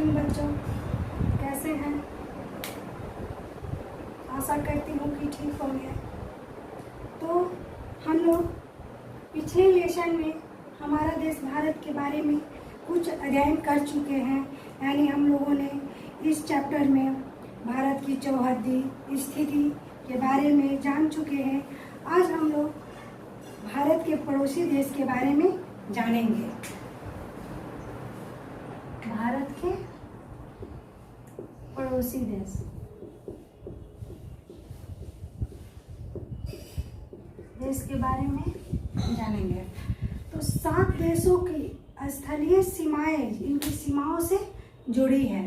दिन बच्चों, कैसे हैं? आशा करती हूँ कि ठीक होंगे। तो हम लोग पिछले लेसन में हमारा देश भारत के बारे में कुछ अध्ययन कर चुके हैं। यानी हम लोगों ने इस चैप्टर में भारत की चौहद्दी स्थिति के बारे में जान चुके हैं। आज हम लोग भारत के पड़ोसी देश के बारे में जानेंगे। भारत के पड़ोसी देश के बारे में जानेंगे। तो 7 देशों की स्थलीय सीमाएं इनकी सीमाओं से जुड़ी है।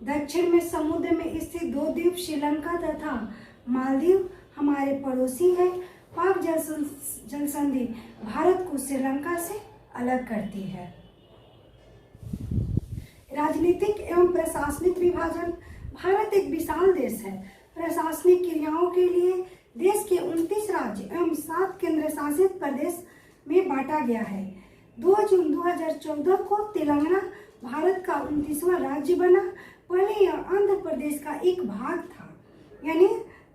दक्षिण में समुद्र में स्थित 2 द्वीप श्रीलंका तथा मालदीव हमारे पड़ोसी है। पाक जल संधि भारत को श्रीलंका से अलग करती है। राजनीतिक एवं प्रशासनिक विभाजन। भारत एक विशाल देश है। प्रशासनिक क्रियाओं के लिए देश के 29 राज्य एवं 7 केंद्र शासित प्रदेश में बांटा गया है। 2 जून 2014 को तेलंगाना भारत का 29वां राज्य बना। पहले यह आंध्र प्रदेश का एक भाग था। यानी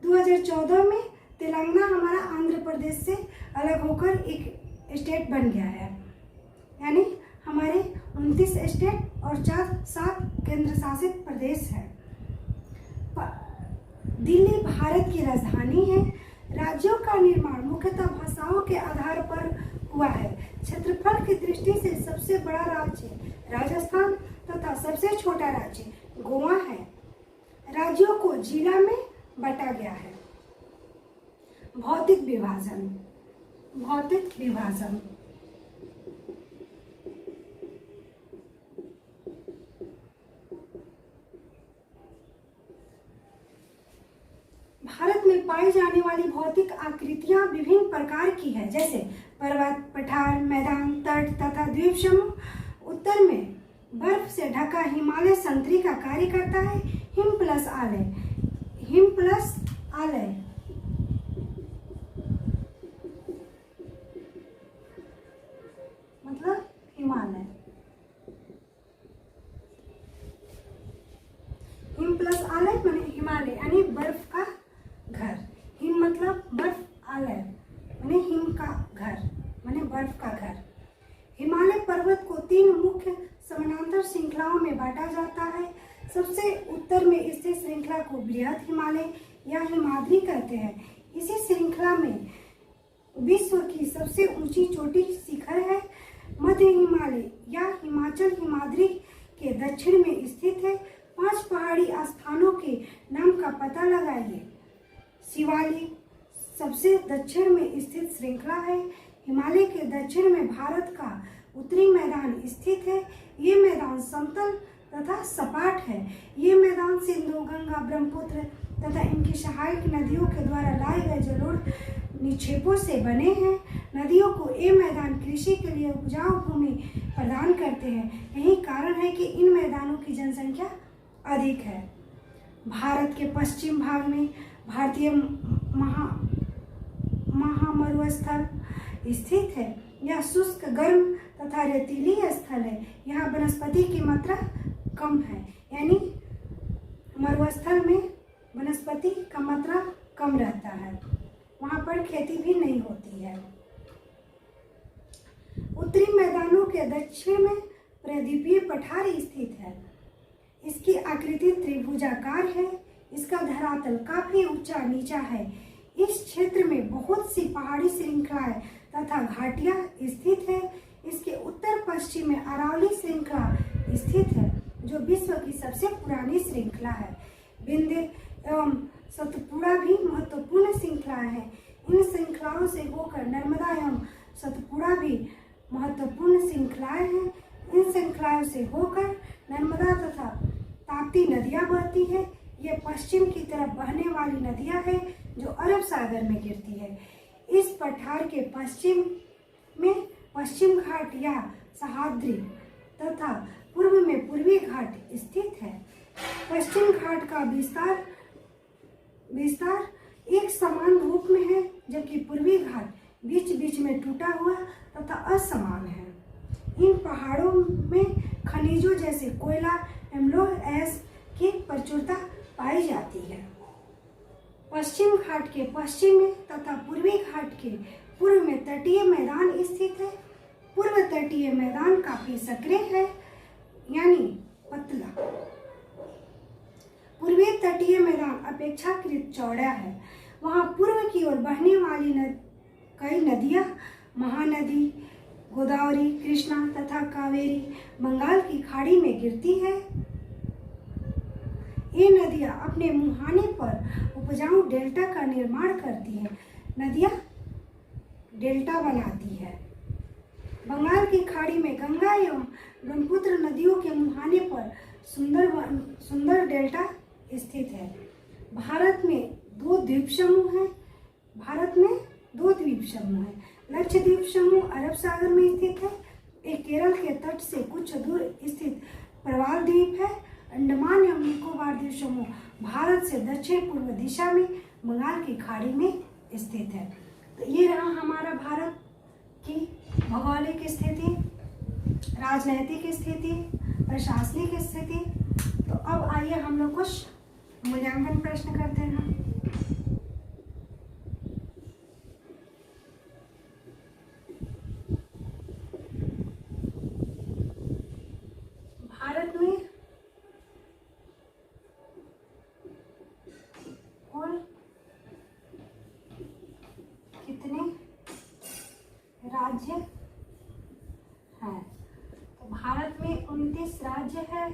2014 में तेलंगाना हमारा आंध्र प्रदेश से अलग होकर एक स्टेट बन गया है। यानी हमारे 29 स्टेट और 7 केंद्र शासित प्रदेश है। दिल्ली भारत की राजधानी है। राज्यों का निर्माण मुख्यतः भाषाओं के आधार पर हुआ है। क्षेत्रफल की दृष्टि से सबसे बड़ा राज्य राजस्थान तथा सबसे छोटा राज्य गोवा है। राज्यों को जिला में बांटा गया है। भौतिक विभाजन। भारत में पाई जाने वाली भौतिक आकृतियां विभिन्न प्रकार की है, जैसे पर्वत, पठार, मैदान, तट तथा द्वीप समूह। उत्तर में बर्फ से ढका हिमालय संतरी का कार्य करता है। हिम प्लस आलय मतलब हिमालय। हिम प्लस आलय माने हिमालय यानी बर्फ का घर। हिम मतलब बर्फ, आलय माने हिम का घर माने बर्फ का घर। हिमालय पर्वत को 3 मुख्य समानांतर श्रृंखलाओं में बांटा जाता है। सबसे उत्तर में स्थित श्रृंखला को बृहद हिमालय या हिमाद्री कहते हैं। इसी श्रृंखला में विश्व की सबसे ऊंची चोटी शिखर है। मध्य हिमालय या हिमाचल हिमाद्री के दक्षिण में स्थित है। 5 पहाड़ी स्थानों के नाम का पता लगाइए। शिवालिक सबसे दक्षिण में स्थित श्रृंखला है। हिमालय के दक्षिण में भारत का उत्तरी मैदान स्थित है। ये मैदान समतल तथा सपाट है। ये मैदान सिंधु, गंगा, ब्रह्मपुत्र तथा इनकी सहायक नदियों के द्वारा लाए गए जलोढ़ निक्षेपों से बने हैं। नदियों को ये मैदान कृषि के लिए उपजाऊ भूमि प्रदान करते हैं। यही कारण है कि इन मैदानों की जनसंख्या अधिक है। भारत के पश्चिम भाग में भारतीय महामरुस्थल स्थित है। यह शुष्क, गर्म तथा रेतीली स्थल है। यहाँ वनस्पति की मात्रा कम है। यानी मरुस्थल में वनस्पति का मात्रा कम रहता है। वहाँ पर खेती भी नहीं होती है। उत्तरी मैदानों के दक्षिण में प्रदीपीय पठार स्थित है। इसकी आकृति त्रिभुजाकार है। इसका धरातल काफी ऊंचा नीचा है। इस क्षेत्र में बहुत सी पहाड़ी श्रृंखलाएं तथा घाटियां स्थित है। इसके उत्तर पश्चिम में अरावली श्रृंखला स्थित है, जो विश्व की सबसे पुरानी श्रृंखला है। विंध्य एवं सतपुड़ा भी महत्वपूर्ण श्रृंखलाएं हैं। इन श्रृंखलाओं से होकर नर्मदा एवं सतपुड़ा भी महत्वपूर्ण श्रृंखलाएं हैं। इन श्रृंखलाओं से होकर नर्मदा तथा ताप्ती नदियां बहती है। ये पश्चिम की तरफ बहने वाली नदियां हैं जो अरब सागर में गिरती है। इस पठार के पश्चिम में पश्चिम घाट या सह्याद्री तथा पूर्व में पूर्वी घाट स्थित है। पश्चिम घाट का विस्तार एक समान रूप में है, जबकि पूर्वी घाट बीच बीच में टूटा हुआ तथा असमान है। इन पहाड़ों में खनिजों जैसे कोयला एमलोएस की प्रचुरता पाई जाती है। पश्चिम घाट के पश्चिम में तथा पूर्वी घाट के पूर्व में तटीय मैदान स्थित है। पूर्व तटीय मैदान काफी सक्रिय है, यानी पतला। पूर्वी तटीय मैदान अपेक्षाकृत चौड़ा है। वहां पूर्व की ओर बहने वाली कई नदियां, महानदी गोदावरी, कृष्णा तथा कावेरी बंगाल की खाड़ी में गिरती है। ये नदियां अपने मुहाने पर उपजाऊ डेल्टा का निर्माण करती है। नदियां डेल्टा बनाती है। बंगाल की खाड़ी में गंगा एवं ब्रह्मपुत्र नदियों के मुहाने पर सुंदर डेल्टा स्थित है। भारत में दो द्वीप समूह हैं। लक्षद्वीप समूह अरब सागर में स्थित है। एक केरल के तट से कुछ दूर स्थित प्रवाल द्वीप है। अंडमान एवं निकोबार द्वीप समूह भारत से दक्षिण पूर्व दिशा में बंगाल की खाड़ी में स्थित है। तो ये रहा हमारा भारत की भौगोलिक स्थिति, राजनैतिक स्थिति, प्रशासनिक स्थिति। तो अब आइए हम लोग कुछ मूल्यांकन प्रश्न करते हैं। भारत में कुल कितने राज्य हैं? तो भारत में 29 राज्य है।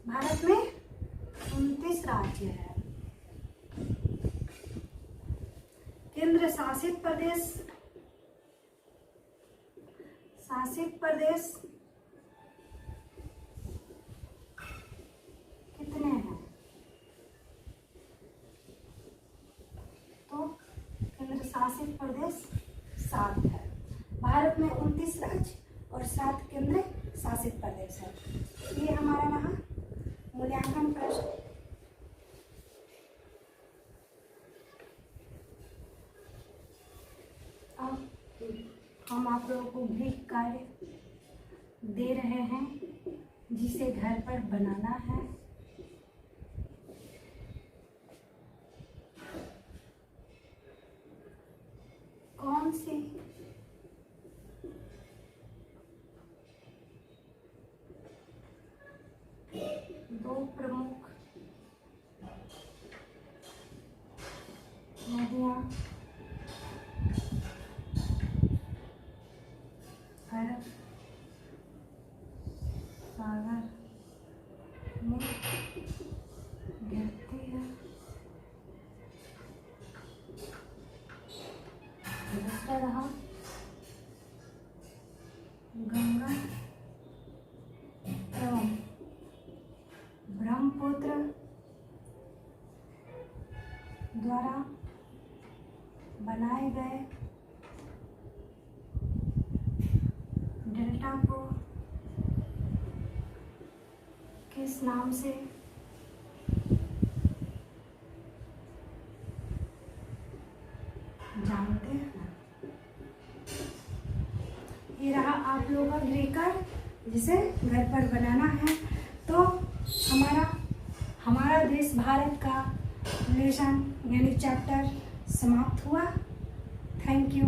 भारत में 29 राज्य है। केंद्र शासित प्रदेश कितने हैं? तो केंद्र शासित प्रदेश 7 है। भारत में 29 राज्य और 7 केंद्र शासित प्रदेश है। ये हमारा रहा मूल्यांकन प्रश्न। अब हम आप लोगों को गृह कार्य दे रहे हैं, जिसे घर पर बनाना है। कौन सी दो प्रमुख नदियां अरब सागर में गिरती है? दूसरा रहा गंगा एवं ब्रह्मपुत्र द्वारा बनाए गए डेल्टा को किस नाम से जानते हैं? ये रहा आप लोगों का गृह कार्य, जिसे घर पर बनाना है। तो हमारा देश भारत का लेसन यानी चैप्टर समाप्त हुआ। Thank you.